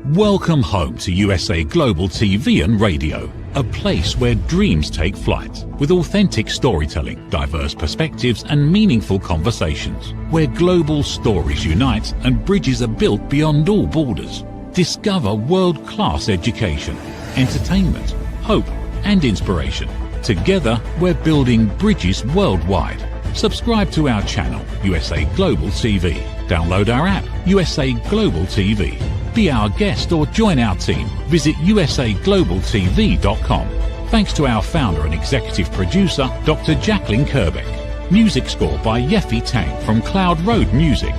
Welcome home to USA Global TV and Radio, a place where dreams take flight, with authentic storytelling, diverse perspectives and meaningful conversations, where global stories unite and bridges are built beyond all borders. Discover world-class education, entertainment, hope and inspiration. Together, we're building bridges worldwide. Subscribe to our channel, USA Global TV. Download our app, USA Global TV. Be our guest or join our team. Visit usaglobaltv.com. Thanks to our founder and executive producer, Dr. Jacqueline Kerbeck. Music score by Yeffy Tang from Cloud Road Music.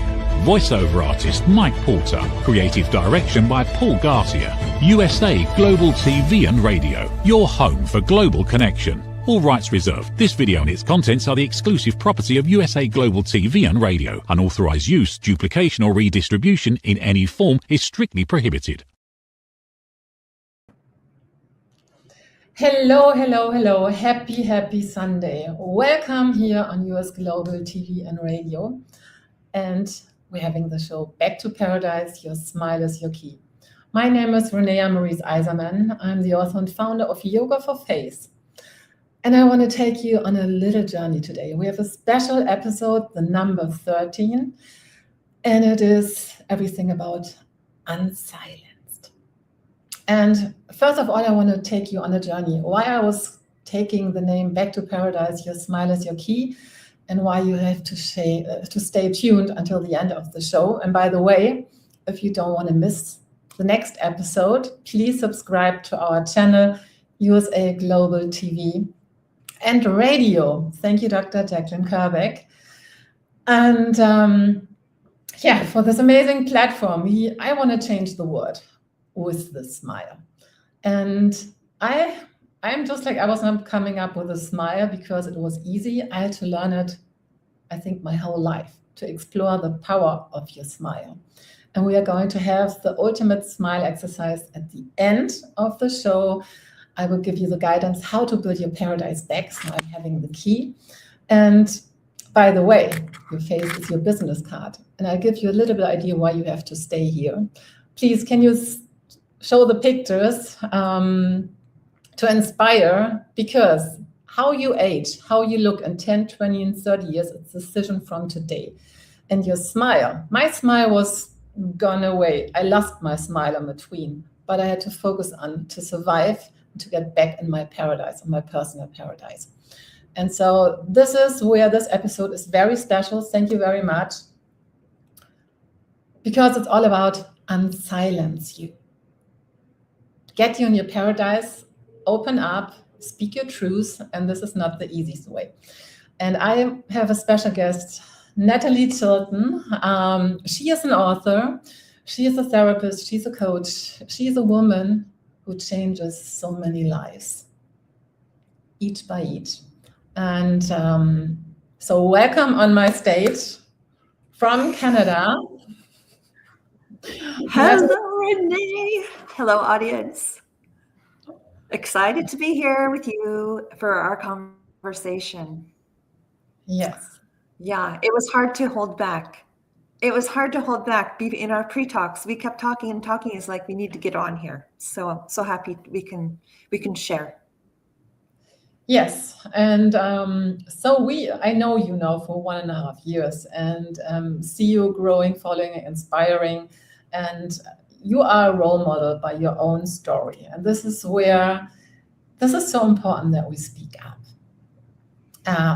Voiceover artist Mike Porter. Creative direction by Paul Garcia. USA Global TV and Radio. Your home for global connection. All rights reserved. This video and its contents are the exclusive property of USA Global TV and Radio. Unauthorized use, duplication or redistribution in any form is strictly prohibited. Hello, hello, hello. Happy Sunday. Welcome here on US Global TV and Radio. And we're having the show Back to Paradise, Your Smile is Your Key. My name is Renee ISERMANN. I'm the author and founder of Yoga for Face. And I want to take you on a little journey today. We have a special episode, the number 13, and it is everything about Unsilenced. And first of all, I want to take you on a journey. Why I was taking the name Back to Paradise, Your Smile is Your Key, and why you have to stay tuned until the end of the show. And by the way, if you don't want to miss the next episode, please subscribe to our channel, USA Global TV and Radio. Thank you, Dr. Jacqueline Kerbeck. And for this amazing platform, I want to change the world with the smile. And I'm just like, I was not coming up with a smile because it was easy. I had to learn it, I think, my whole life, to explore the power of your smile. And we are going to have the ultimate smile exercise at the end of the show. I will give you the guidance how to build your paradise back, so I'm having the key. And by the way, your face is your business card. And I'll give you a little bit idea why you have to stay here. Please, can you show the pictures to inspire? Because how you age, how you look in 10, 20, and 30 years, it's a decision from today. And your smile, my smile was gone away. I lost my smile in between, but I had to focus on to survive, to get back in my paradise, in my personal paradise. And so this is where this episode is very special. Thank you very much. Because it's all about unsilence you. Get you in your paradise, open up, speak your truth, and this is not the easiest way. And I have a special guest, Nattolie Chilton. She is an author, she is a therapist, she's a coach, she's a woman who changes so many lives, each by each. And so welcome on my stage from Canada. Hello, Renee. Hello, audience. Excited to be here with you for our conversation. Yes. Yeah, it was hard to hold back. It was hard to hold back. In our pre-talks, we kept talking and talking. It's like we need to get on here. So happy we can share. Yes, and so I know you now for 1.5 years and see you growing, following, inspiring, and you are a role model by your own story. And this is where this is so important that we speak up.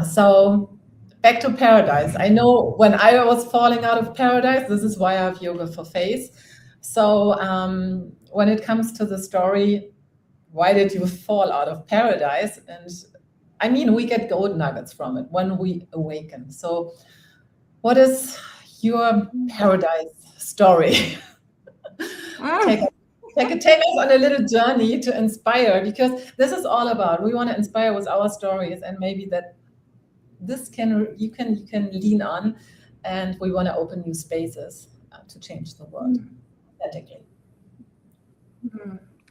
So back to paradise. I know when I was falling out of paradise, this is why I have Yoga for Face. So when it comes to the story, why did you fall out of paradise? And I mean, we get gold nuggets from it when we awaken. So what is your paradise story? Take us on a little journey to inspire, because this is all about, we want to inspire with our stories, and maybe that this you can lean on, and we want to open new spaces to change the world authentically.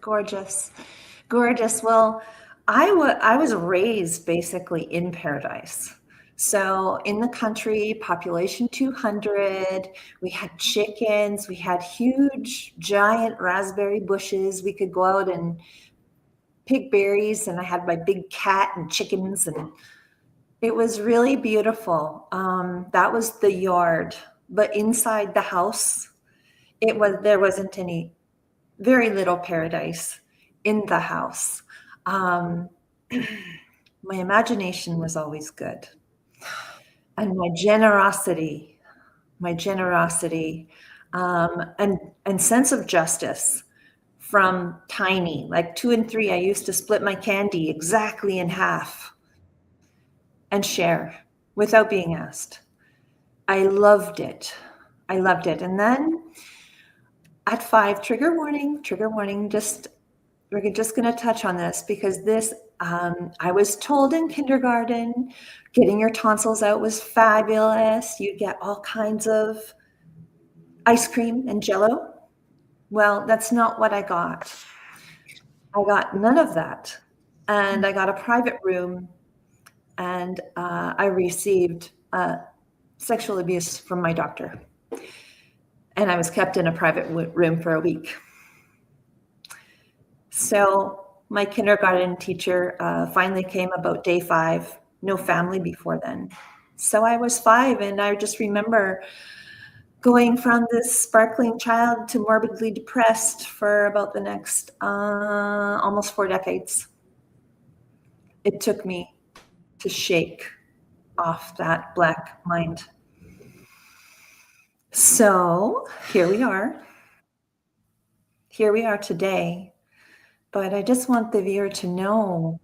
Gorgeous. Well, I was raised basically in paradise. So in the country, population 200, we had chickens, we had huge, giant raspberry bushes. We could go out and pick berries, and I had my big cat and chickens, and it was really beautiful. That was the yard, but inside the house, there wasn't very little paradise in the house. My imagination was always good. And my generosity, and sense of justice from tiny, like 2 and 3, I used to split my candy exactly in half and share without being asked. I loved it. And then at 5, trigger warning, we're just going to touch on this because this, I was told in kindergarten, getting your tonsils out was fabulous. You get all kinds of ice cream and jello. Well, that's not what I got. I got none of that. And I got a private room, and I received sexual abuse from my doctor. And I was kept in a private room for a week. So my kindergarten teacher finally came about day 5, no family before then. So I was 5, and I just remember going from this sparkling child to morbidly depressed for about the next almost 4 decades. It took me to shake off that black mind. So here we are. Here we are today. But I just want the viewer to know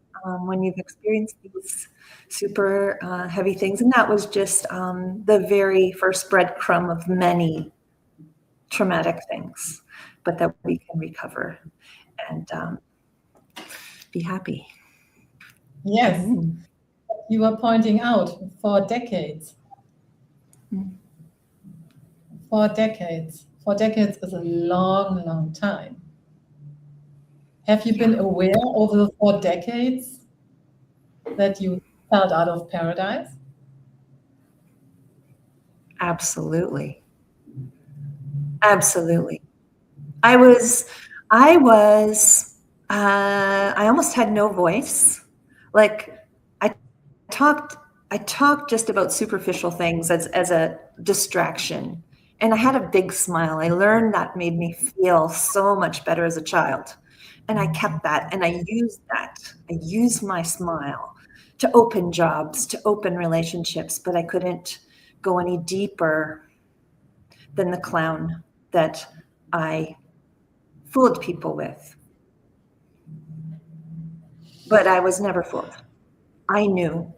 when you've experienced these super heavy things, and that was just the very first breadcrumb of many traumatic things, but that we can recover and be happy. Yes, you were pointing out 4 decades. 4 decades. 4 decades is a long, long time. Have you been aware over the 4 decades that you felt out of paradise? Absolutely. I almost had no voice. Like I talked just about superficial things as a distraction. And I had a big smile. I learned that made me feel so much better as a child. And I kept that, and I used that. I used my smile to open jobs, to open relationships, but I couldn't go any deeper than the clown that I fooled people with. But I was never fooled. I knew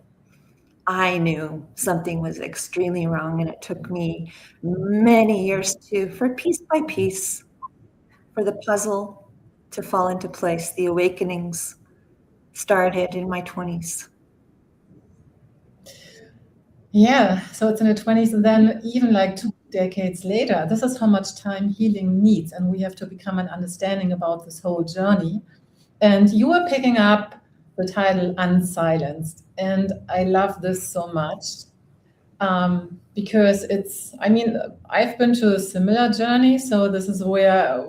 something was extremely wrong, and it took me many years for piece by piece, for the puzzle to fall into place. The awakenings started in my 20s. Yeah, so it's in the 20s, and then even like 2 decades later, this is how much time healing needs, and we have to become an understanding about this whole journey. And you were picking up the title Unsilenced, and I love this so much because I've been to a similar journey, so this is where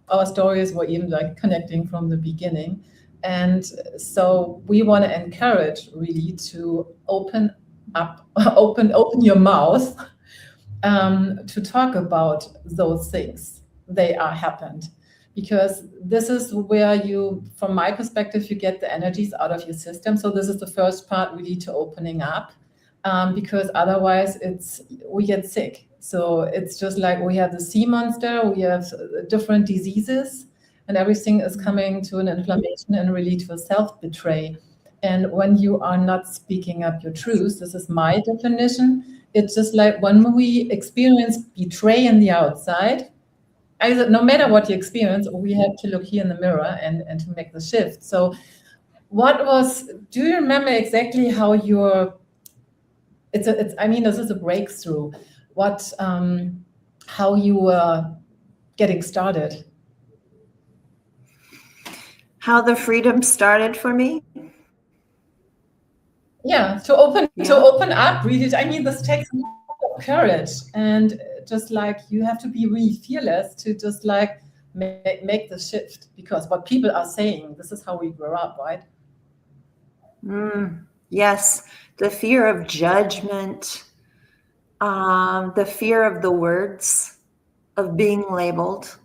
our stories were even like connecting from the beginning. And so we want to encourage really to open your mouth to talk about those things. They are happened, because this is where you, from my perspective, you get the energies out of your system. So this is the first part really to opening up, because otherwise we get sick. So it's just like we have the sea monster, we have different diseases, and everything is coming to an inflammation and really to a self-betray. And when you are not speaking up your truth, this is my definition, it's just like when we experience betray in the outside, no matter what you experience, we have to look here in the mirror and to make the shift. So do you remember exactly how this is a breakthrough, how you were getting started? How the freedom started for me? yeah, to open up, really. I mean, this takes a lot of courage, and just like you have to be really fearless to just like make the shift, because what people are saying, this is how we grow up, right? Yes, the fear of judgment, the fear of the words, of being labeled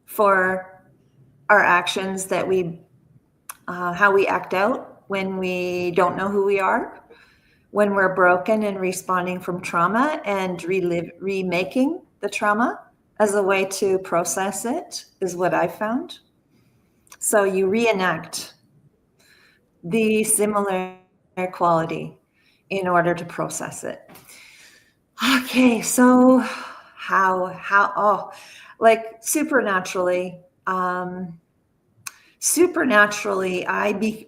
for our actions that how we act out when we don't know who we are, when we're broken and responding from trauma and remaking the trauma as a way to process it is what I found. So you reenact the similar quality in order to process it. Okay, so how like supernaturally,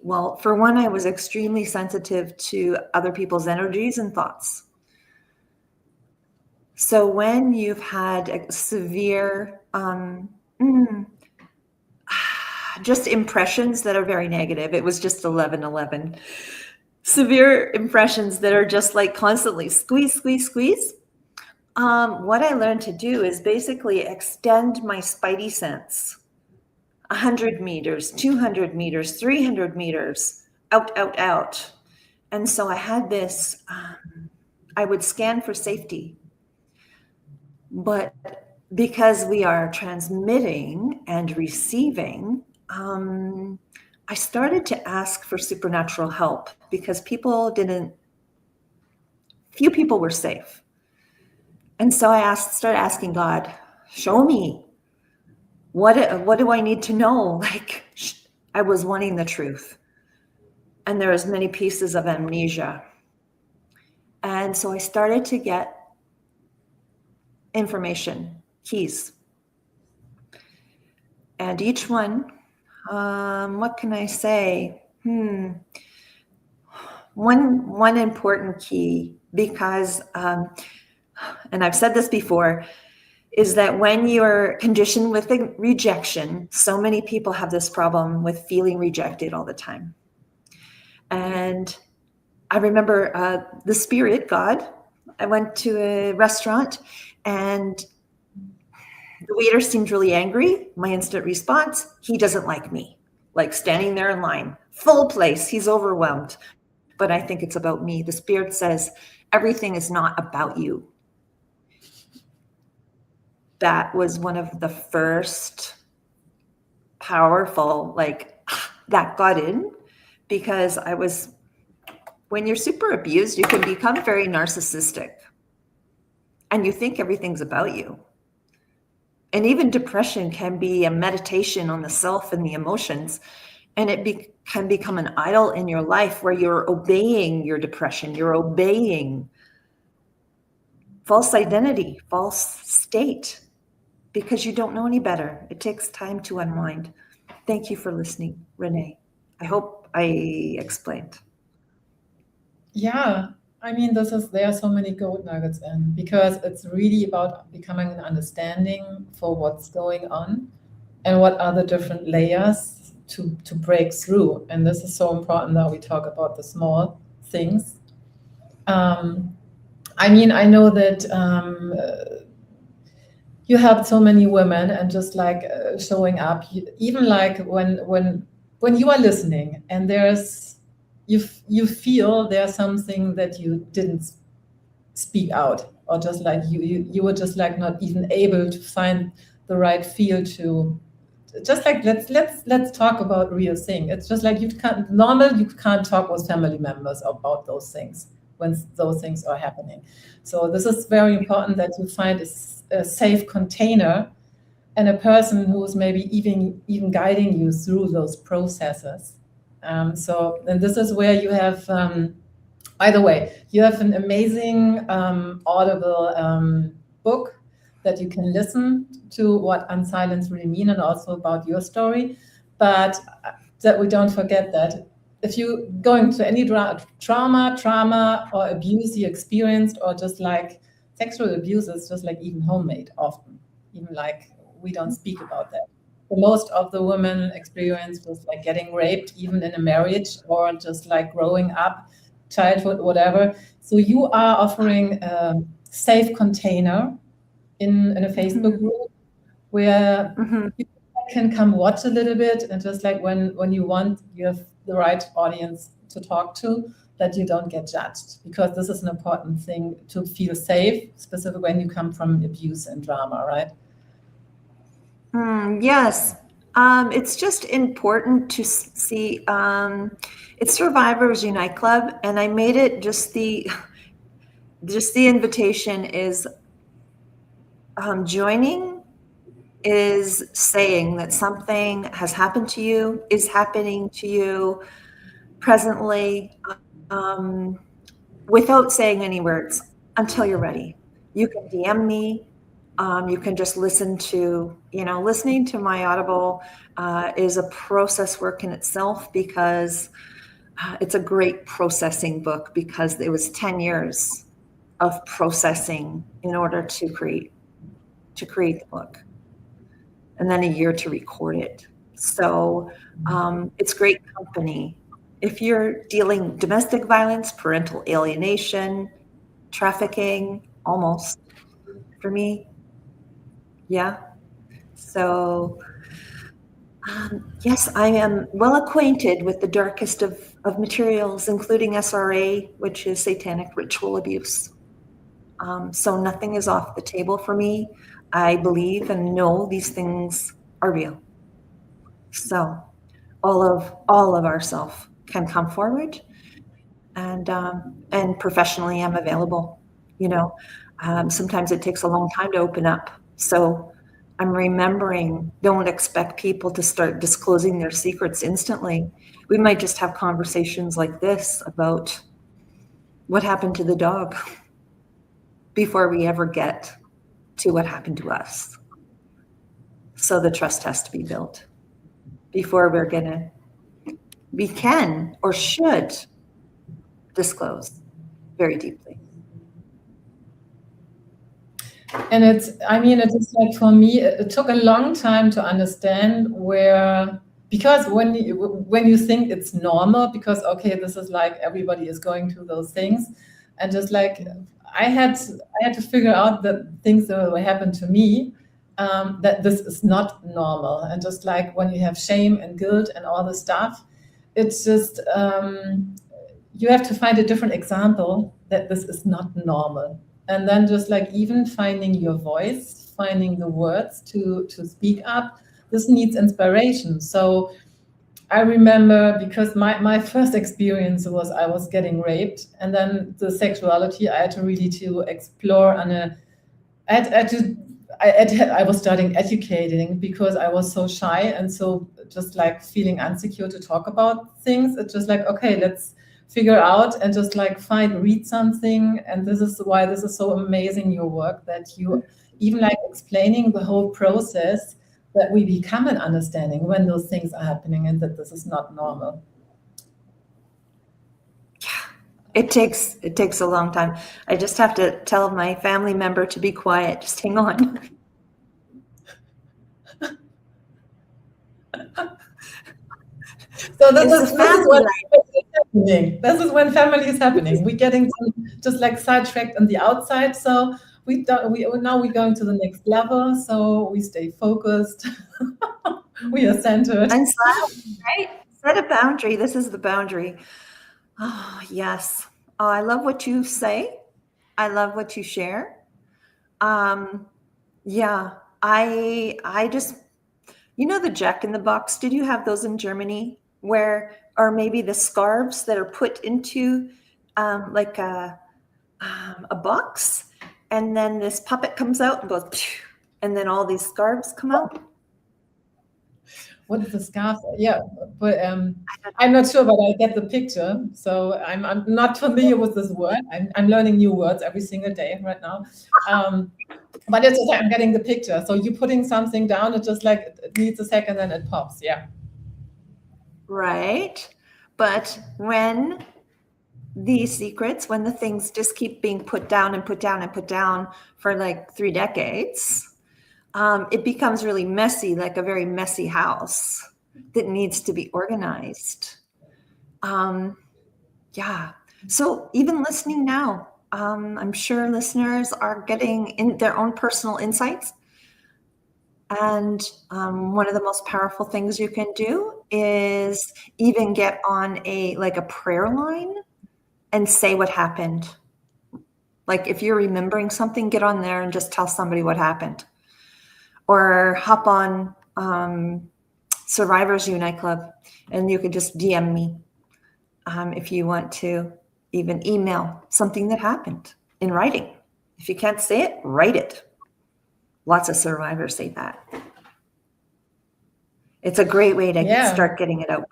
well, for one, I was extremely sensitive to other people's energies and thoughts. So when you've had a severe, just impressions that are very negative, it was just 11:11. Severe impressions that are just like constantly squeeze. What I learned to do is basically extend my spidey sense 100 meters, 200 meters, 300 meters, out. And so I had this, I would scan for safety. But because we are transmitting and receiving, I started to ask for supernatural help because few people were safe. And so I started asking God, show me, what do I need to know? Like, I was wanting the truth. And there was many pieces of amnesia. And so I started to get information, keys. And each one, what can I say? One important key, because, and I've said this before, is that when you're conditioned with rejection, so many people have this problem with feeling rejected all the time. And I remember the spirit, God, I went to a restaurant and the waiter seemed really angry. My instant response, he doesn't like me. Like standing there in line, full place, he's overwhelmed. But I think it's about me. The spirit says, everything is not about you. That was one of the first powerful, that got in, because when you're super abused, you can become very narcissistic and you think everything's about you. And even depression can be a meditation on the self and the emotions, and it can become an idol in your life where you're obeying your depression, you're obeying false identity, false state, because you don't know any better. It takes time to unwind. Thank you for listening, Renee. I hope I explained. Yeah, I mean, there are so many gold nuggets in, because it's really about becoming an understanding for what's going on and what are the different layers to break through. And this is so important that we talk about the small things. I mean, I know that you helped so many women, and just like showing up, even like when you are listening and you feel there's something that you didn't speak out, or just like you were just like not even able to find the right feel to just like let's talk about real thing. It's just like you can't talk with family members about those things when those things are happening. So this is very important, that you find a safe container and a person who's maybe even guiding you through those processes. And this is where you have, by the way, you have an amazing Audible book that you can listen to what Unsilenced really mean, and also about your story. But that we don't forget that if you going to any trauma or abuse you experienced, or just like sexual abuse, is just like even homemade often, even like we don't speak about that. most of the women experience with like getting raped, even in a marriage or just like growing up, childhood, whatever. So you are offering a safe container in a Facebook group where you can come watch a little bit, and just like when you want, you have the right audience to talk to, that you don't get judged, because this is an important thing to feel safe, specifically when you come from abuse and drama, right? Yes. It's just important to see, it's Survivors Unite Club, and I made it just the invitation is joining is saying that something has happened to you, is happening to you presently, without saying any words until you're ready. You can DM me. You can just listen to, listening to my Audible is a process work in itself, because it's a great processing book, because it was 10 years of processing in order to create the book, and then a year to record it. So it's great company. If you're dealing domestic violence, parental alienation, trafficking, almost for me. Yeah. So yes, I am well acquainted with the darkest of materials, including SRA, which is satanic ritual abuse. So nothing is off the table for me. I believe and know these things are real. So all of ourself can come forward, and professionally I'm available. Sometimes it takes a long time to open up. So I'm remembering, don't expect people to start disclosing their secrets instantly. We might just have conversations like this about what happened to the dog before we ever get to what happened to us. So the trust has to be built before we can or should disclose very deeply. And it's just like, for me, it took a long time to understand because when you think it's normal, because okay, this is like everybody is going through those things, and just like I had to figure out the things that will happen to me, that this is not normal. And just like when you have shame and guilt and all the stuff, it's just you have to find a different example that this is not normal. And then just like even finding your voice, finding the words to speak up, this needs inspiration. So I remember, because my first experience was I was getting raped, and then the sexuality I had to really to explore I was starting educating, because I was so shy and so just like feeling insecure to talk about things. It's just like, okay, let's figure out and just like read something. And this is why this is so amazing, your work, that you even like explaining the whole process, that we become an understanding when those things are happening, and that this is not normal. It takes a long time. I just have to tell my family member to be quiet. Just hang on. So this is when family is happening. We're getting just like sidetracked on the outside. So now we're going to the next level. So we stay focused. We are centered. And right? Set a boundary. This is the boundary. Oh, yes. Oh, I love what you say. I love what you share. Yeah, I just, the Jack in the Box, did you have those in Germany, or maybe the scarves that are put into like a box, and then this puppet comes out and goes, and then all these scarves come out? What is the scarf? Yeah, but I'm not sure, but I get the picture. So I'm not familiar with this word. I'm learning new words every single day right now. But it's just like I'm getting the picture. So you're putting something down, it just like it needs a second and it pops. Yeah. Right. But when these secrets, when the things just keep being put down and put down and put down for like 3 decades, it becomes really messy, like a very messy house that needs to be organized. Yeah. So even listening now, I'm sure listeners are getting in their own personal insights. And one of the most powerful things you can do is even get on a prayer line and say what happened. Like if you're remembering something, get on there and just tell somebody what happened. Or hop on Survivors Unite Club and you could just DM me if you want to even email something that happened in writing. If you can't say it, write it. Lots of survivors say that. It's a great way to start getting it out.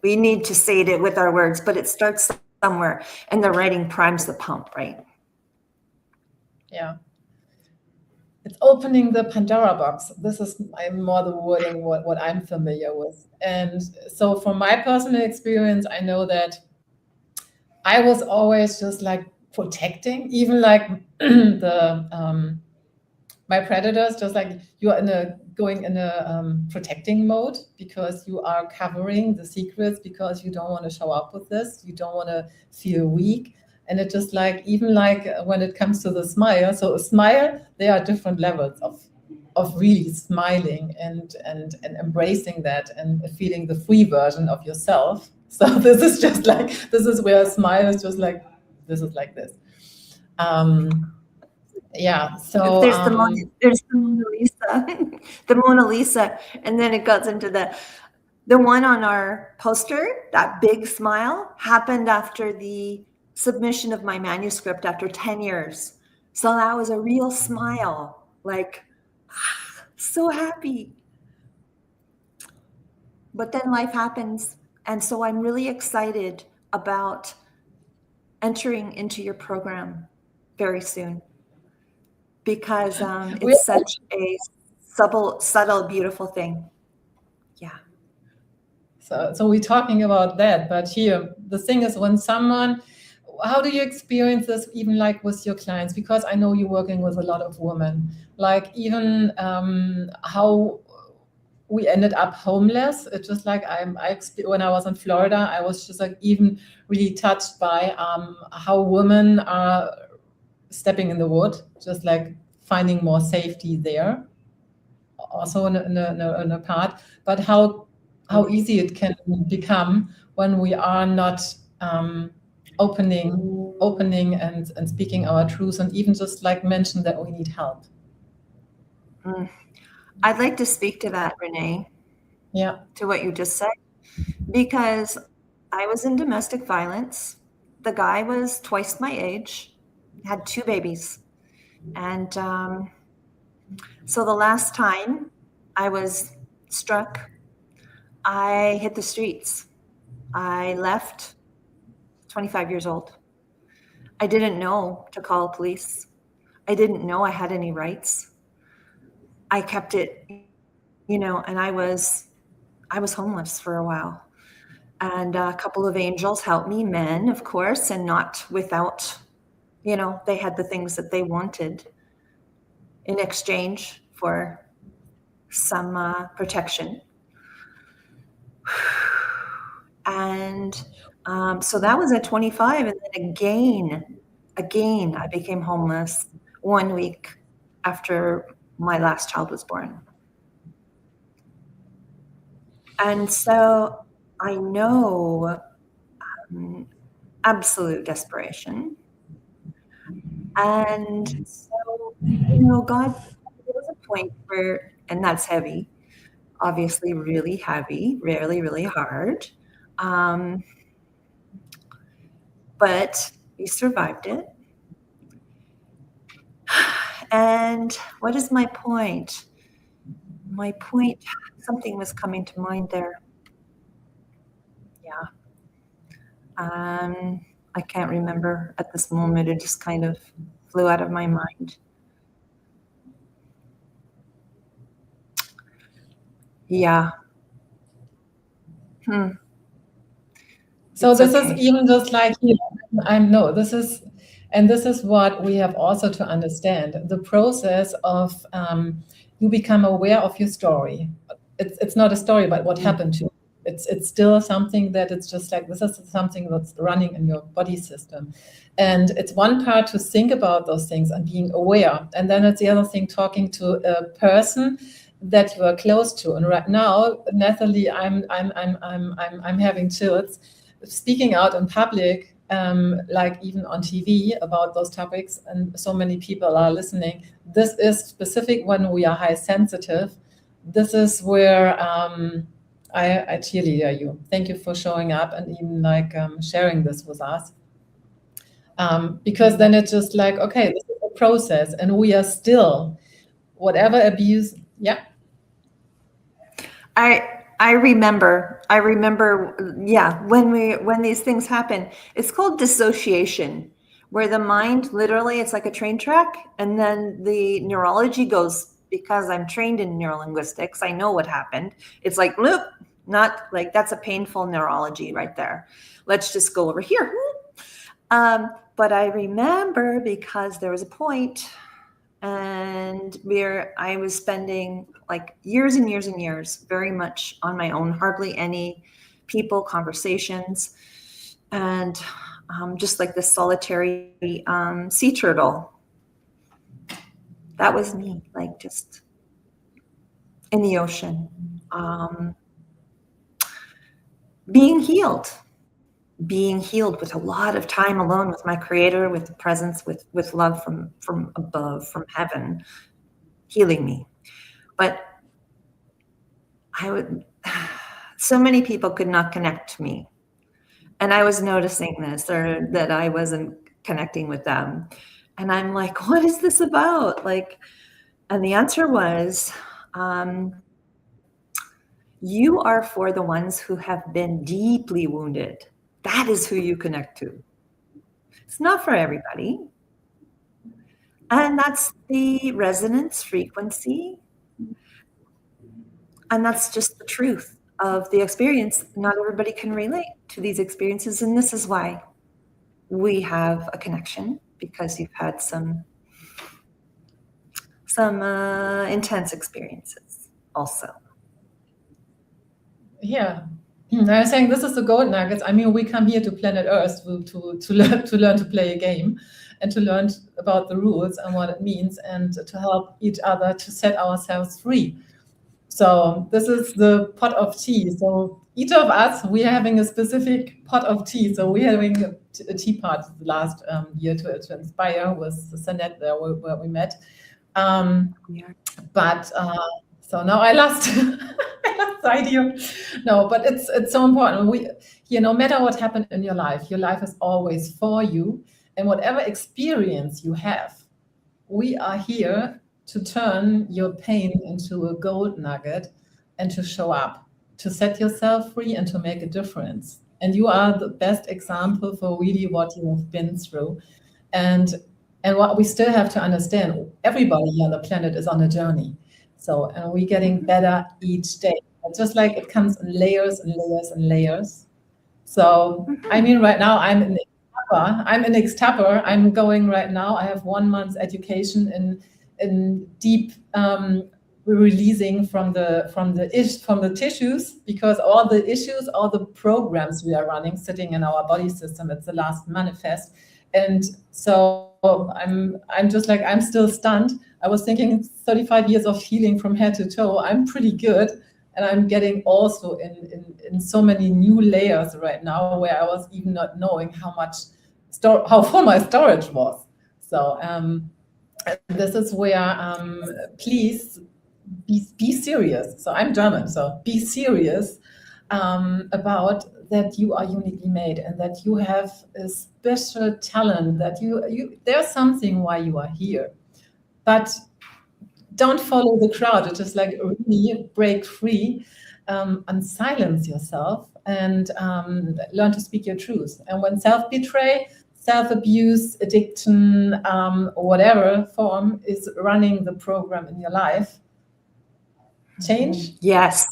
We need to say it with our words, but it starts somewhere, and the writing primes the pump, right? Yeah. It's opening the Pandora box. This is more the wording what I'm familiar with. And so from my personal experience, I know that I was always just like protecting, even like my predators, just like you are going in a protecting mode because you are covering the secrets because you don't want to show up with this. You don't want to feel weak. And it just like, even like when it comes to the smile, so a smile, there are different levels of really smiling and embracing that and feeling the free version of yourself. So this is just like, this is where a smile is just like, this is like this. Yeah, so there's the Mona Lisa, the Mona Lisa, and then it goes into the one on our poster. That big smile happened after the submission of my manuscript after 10 years. So that was a real smile, like so happy. But then life happens, and so I'm really excited about entering into your program very soon. Because it's such a subtle, beautiful thing. Yeah. So we're talking about that, but here the thing is, when someone, how do you experience this even like with your clients? Because I know you're working with a lot of women, like even how we ended up homeless. It's just like when I was in Florida, I was just like even really touched by how women are stepping in the wood, just like finding more safety there, also in a part, but how easy it can become when we are not opening and speaking our truths, and even just like mention that we need help. I'd like to speak to that, Renee. Yeah. To what you just said, because I was in domestic violence. The guy was twice my age, had 2 babies. And so the last time I was struck, I hit the streets. I left 25 years old. I didn't know to call police. I didn't know I had any rights. I kept it, and I was homeless for a while. And a couple of angels helped me, men, of course, and not without, they had the things that they wanted in exchange for some protection. And so that was at 25. And then again, I became homeless 1 week after my last child was born. And so I know absolute desperation. And so, God, there was a point where, and that's heavy, obviously really heavy, really, really hard. But we survived it. And what is my point? My point, something was coming to mind there. Yeah. I can't remember at this moment. It just kind of flew out of my mind. Yeah. So it's this okay. Is even just like, I know this is And this is what we have also to understand, the process of you become aware of your story. It's not a story about what happened to you. It's still something that it's just like, this is something that's running in your body system. And it's one part to think about those things and being aware. And then it's the other thing, talking to a person that you are close to. And right now, Nattolie, I'm having chills speaking out in public, like even on TV about those topics, and so many people are listening. This is specific when we are high sensitive. This is where I cheerleader you. Thank you for showing up and even like sharing this with us. Because then it's just like, okay, this is a process, and we are still, whatever abuse, yeah. I remember, yeah, when these things happen, it's called dissociation, where the mind literally, it's like a train track, and then the neurology goes, because I'm trained in neurolinguistics, I know what happened. It's like, look, not like, that's a painful neurology right there. Let's just go over here. But I remember because there was a point, and I was spending like years and years and years very much on my own, hardly any people, conversations, and just like this solitary sea turtle. That was me, like just in the ocean, being healed with a lot of time alone with my creator, with the presence, with love from above, from heaven, healing me. But so many people could not connect to me. And I was noticing this, or that I wasn't connecting with them. And I'm like, what is this about? Like, and the answer was, you are for the ones who have been deeply wounded. That is who you connect to. It's not for everybody. And that's the resonance frequency. And that's just the truth of the experience. Not everybody can relate to these experiences. And this is why we have a connection, because you've had some intense experiences also. Yeah. I was saying this is the gold nuggets. I mean, we come here to planet Earth to learn to play a game, and to learn about the rules and what it means, and to help each other to set ourselves free. So this is the pot of tea. So each of us, we are having a specific pot of tea. So we're having a tea party last year to inspire with Sanette there where we met. But so now I lost the idea. No, but it's so important. No matter what happened in your life is always for you. And whatever experience you have, we are here to turn your pain into a gold nugget and to show up, to set yourself free and to make a difference. And you are the best example for really what you have been through. And what we still have to understand, everybody here on the planet is on a journey. So, and we're getting better each day. It's just like it comes in layers and layers and layers. So, I mean, right now I'm in Ixtapa. I'm going right now. I have 1 month's education in deep releasing from the tissues, because all the issues, all the programs we are running sitting in our body system, it's the last manifest. And so I'm just like, I'm still stunned. I was thinking 35 years of healing from head to toe. I'm pretty good. And I'm getting also in so many new layers right now, where I was even not knowing how full my storage was. So this is where, please be serious. So I'm German, so be serious about that you are uniquely made, and that you have a special talent, that there's something why you are here. But don't follow the crowd. It's just like really break free, and silence yourself, and learn to speak your truth. And when self-betray, self-abuse, addiction, whatever form is running the program in your life, change. Yes.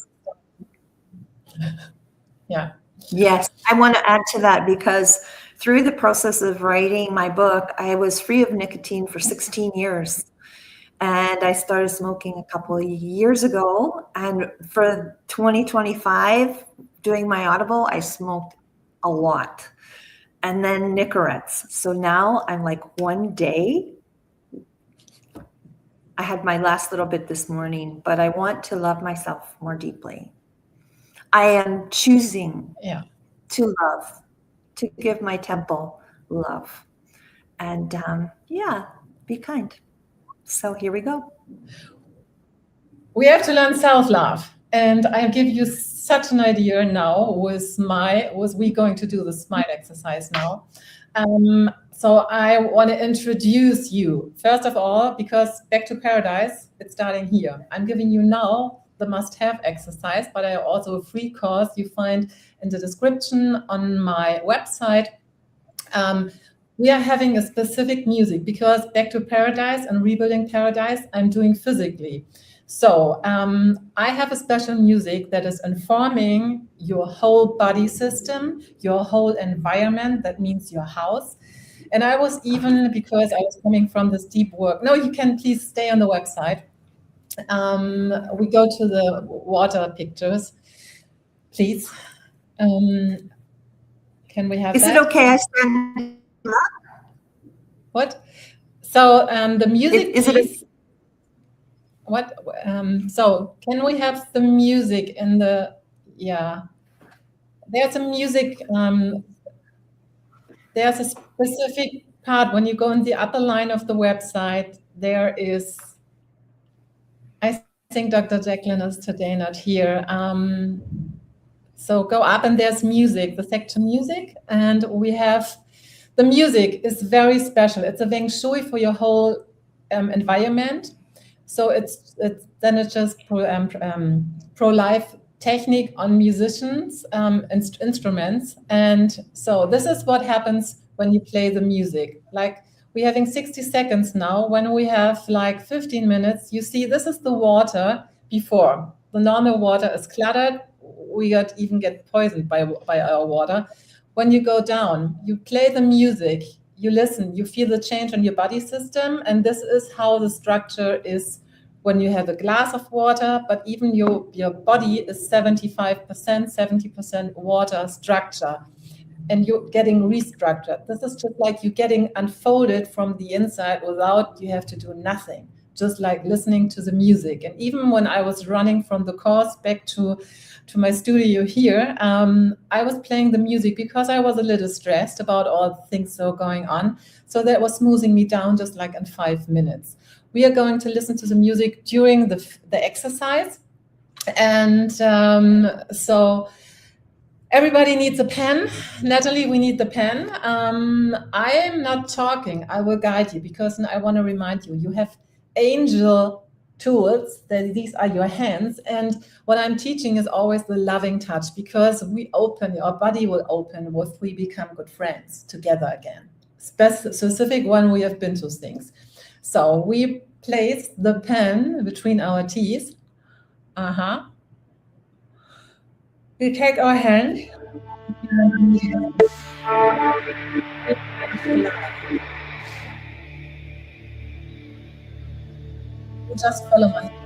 Yeah. Yes. I want to add to that, because through the process of writing my book, I was free of nicotine for 16 years. And I started smoking a couple of years ago. And for 2025, doing my Audible, I smoked a lot. And then Nicorettes. So now I'm like one day. I had my last little bit this morning, but I want to love myself more deeply. I am choosing to love, to give my temple love. And be kind. So here we go. We have to learn self-love. And I'll give you such an idea now with we going to do the smile exercise now. So I want to introduce you, first of all, because Back to Paradise, it's starting here. I'm giving you now the must-have exercise, but I also a free course you find in the description on my website. We are having a specific music because Back to Paradise and Rebuilding Paradise I'm doing physically. So I have a special music that is informing your whole body system, your whole environment, that means your house. And I was even, because I was coming from this deep work, no, you can please stay on the website. We go to the water pictures, please. Can we have that? Is it okay I stand up? What? So the music is it what? So can we have the music in the, there's a music, there's a specific part when you go in the upper line of the website, there is, I think Dr. Jacqueline is today not here. So go up and there's music, the section music, and we have, the music is very special. It's a Weng Shui for your whole environment. So it's just pro-life technique on musicians, instruments. And so this is what happens when you play the music. Like we're having 60 seconds now. When we have like 15 minutes, you see this is the water before. The normal water is cluttered. We even get poisoned by our water. When you go down, you play the music, you listen, you feel the change in your body system. And this is how the structure is when you have a glass of water, but even your body is 75%, 70% water structure. And you're getting restructured. This is just like you getting unfolded from the inside without you have to do nothing, just like listening to the music. And even when I was running from the course back to my studio here, I was playing the music because I was a little stressed about all the things that were going on. So that was smoothing me down just like in 5 minutes. We are going to listen to the music during the exercise. And so everybody needs a pen. Nattolie, we need the pen. I am not talking. I will guide you because I want to remind you, you have angel tools, that these are your hands. And what I'm teaching is always the loving touch, because we open, our body will open if we become good friends together again. Specific when we have been to things. So we place the pen between our teeth. We take our hand. Just follow my hand.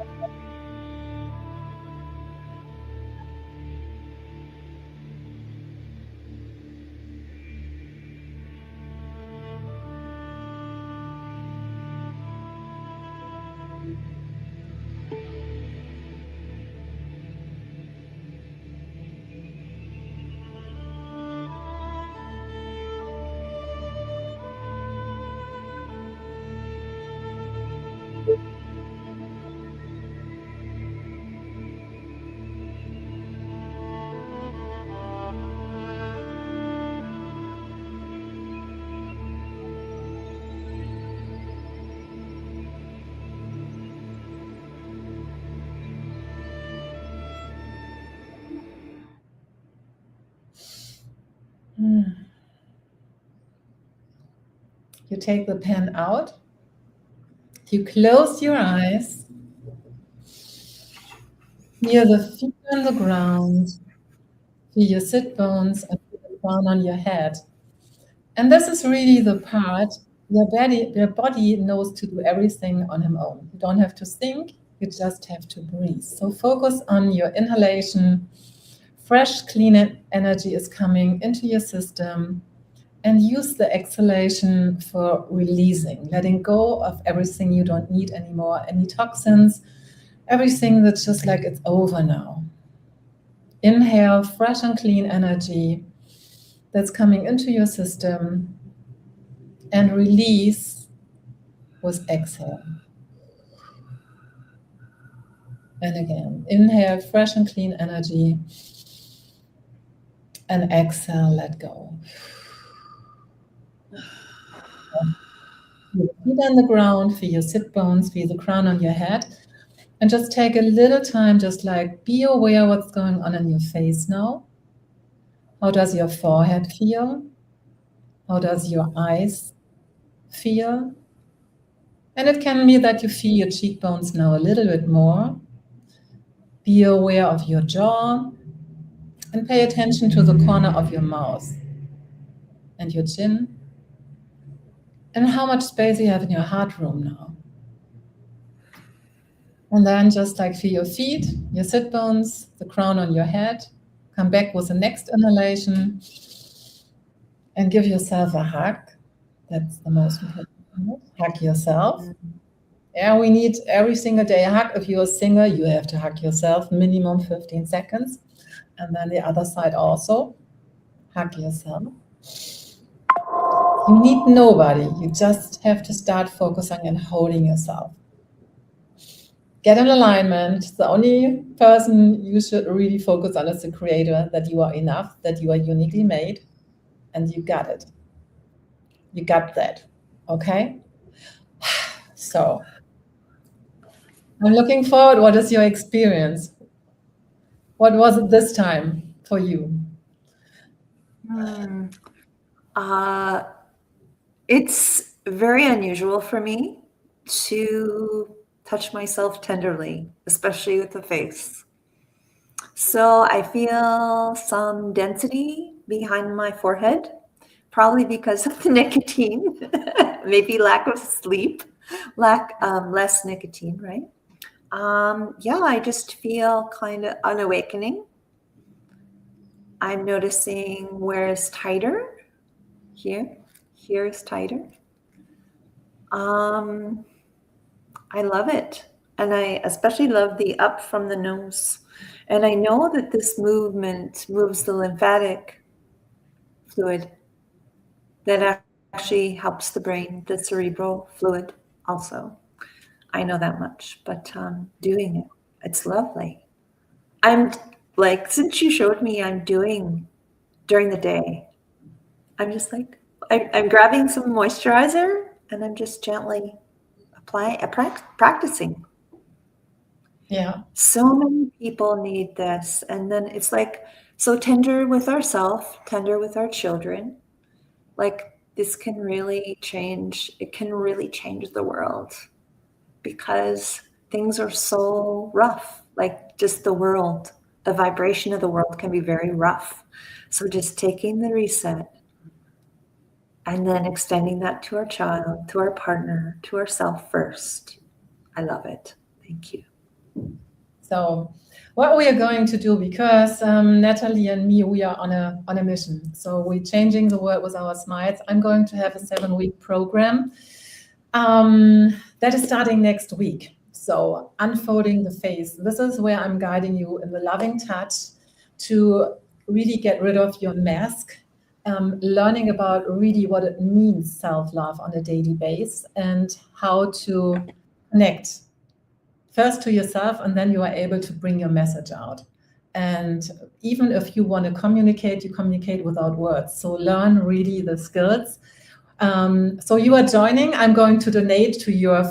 You take the pen out. You close your eyes. Feel the feet on the ground. Feel your sit bones and feel the crown on your head. And this is really the part, your body knows to do everything on his own. You don't have to think, you just have to breathe. So focus on your inhalation. Fresh, clean energy is coming into your system, and use the exhalation for releasing, letting go of everything you don't need anymore, any toxins, everything that's just like it's over now. Inhale fresh and clean energy that's coming into your system, and release with exhale. And again, inhale fresh and clean energy, and exhale, let go. Feel your feet on the ground, feel your sit bones, feel the crown on your head. And just take a little time, just like be aware what's going on in your face now. How does your forehead feel? How does your eyes feel? And it can be that you feel your cheekbones now a little bit more. Be aware of your jaw and pay attention to the corner of your mouth and your chin. And how much space you have in your heart room now. And then just like feel your feet, your sit bones, the crown on your head. Come back with the next inhalation and give yourself a hug. That's the most important part. Hug yourself. Yeah, we need every single day a hug. If you're single, you have to hug yourself minimum 15 seconds. And then the other side also. Hug yourself. You need nobody. You just have to start focusing and holding yourself. Get in alignment. The only person you should really focus on is the creator, that you are enough, that you are uniquely made, and you got it. You got that, okay? So, I'm looking forward. What is your experience? What was it this time for you? It's very unusual for me to touch myself tenderly, especially with the face. So I feel some density behind my forehead, probably because of the nicotine, maybe lack of sleep, less nicotine, right? Yeah, I just feel kind of an awakening. I'm noticing where is tighter, here is tighter. I love it. And I especially love the up from the nose. And I know that this movement moves the lymphatic fluid that actually helps the brain, the cerebral fluid also. I know that much, but doing it, it's lovely. I'm like, since you showed me, I'm doing during the day. I'm just like, I'm grabbing some moisturizer and I'm just gently practicing. Yeah. So many people need this. And then it's like, so tender with ourselves, tender with our children. Like this can really change. It can really change the world because things are so rough. Like just the world, the vibration of the world can be very rough. So just taking the reset and then extending that to our child, to our partner, to ourselves first. I love it. Thank you. So what we are going to do, because Nattolie and me, we are on a mission. So we're changing the world with our smiles. I'm going to have a 7-week program that is starting next week. So unfolding the face. This is where I'm guiding you in the loving touch to really get rid of your mask, learning about really what it means self-love on a daily basis and how to connect first to yourself, and then you are able to bring your message out. And even if you want to communicate, you communicate without words. So learn really the skills. So you are joining. I'm going to donate to your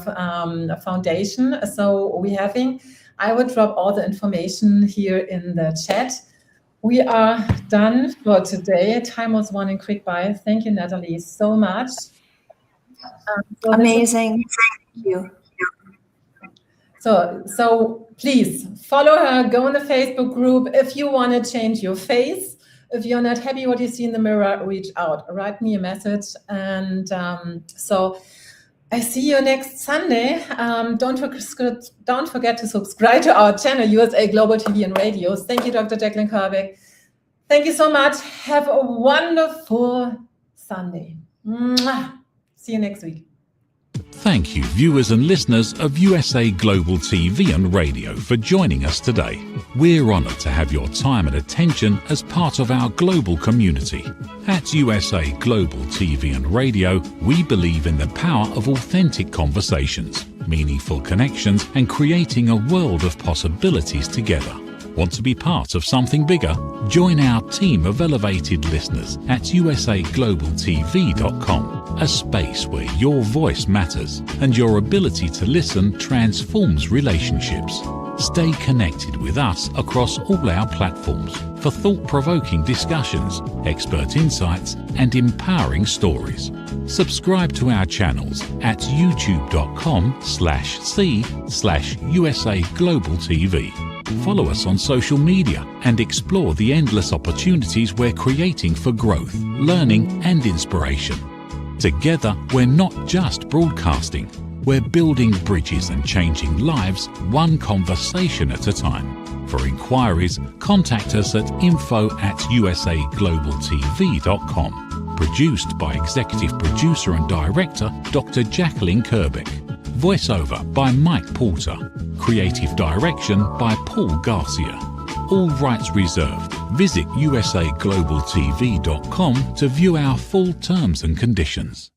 foundation. So I will drop all the information here in the chat. We are done for today. Time was running quick by. Thank you, Nattolie, so much. Amazing. Thank you. So please follow her, go in the Facebook group if you want to change your face, If you're not happy what you see in the mirror, reach out, write me a message. And so I see you next Sunday. Don't forget to subscribe to our channel, USA Global TV and Radio. Thank you, Dr. Jacqueline Kerbeck. Thank you so much. Have a wonderful Sunday. Mwah. See you next week. Thank you, viewers and listeners of USA Global TV and Radio, for joining us today. We're honoured to have your time and attention as part of our global community. At USA Global TV and Radio, we believe in the power of authentic conversations, meaningful connections, and creating a world of possibilities together. Want to be part of something bigger? Join our team of elevated listeners at usaglobaltv.com, a space where your voice matters and your ability to listen transforms relationships. Stay connected with us across all our platforms for thought-provoking discussions, expert insights, and empowering stories. Subscribe to our channels at youtube.com/c/USA Global TV. Follow us on social media and explore the endless opportunities we're creating for growth, learning, and inspiration. Together, we're not just broadcasting, we're building bridges and changing lives one conversation at a time. For inquiries, contact us at info@usaglobaltv.com. Produced by Executive Producer and Director Dr. Jacqueline Kerbeck. Voiceover by Mike Porter. Creative direction by Paul Garcia. All rights reserved. Visit usaglobaltv.com to view our full terms and conditions.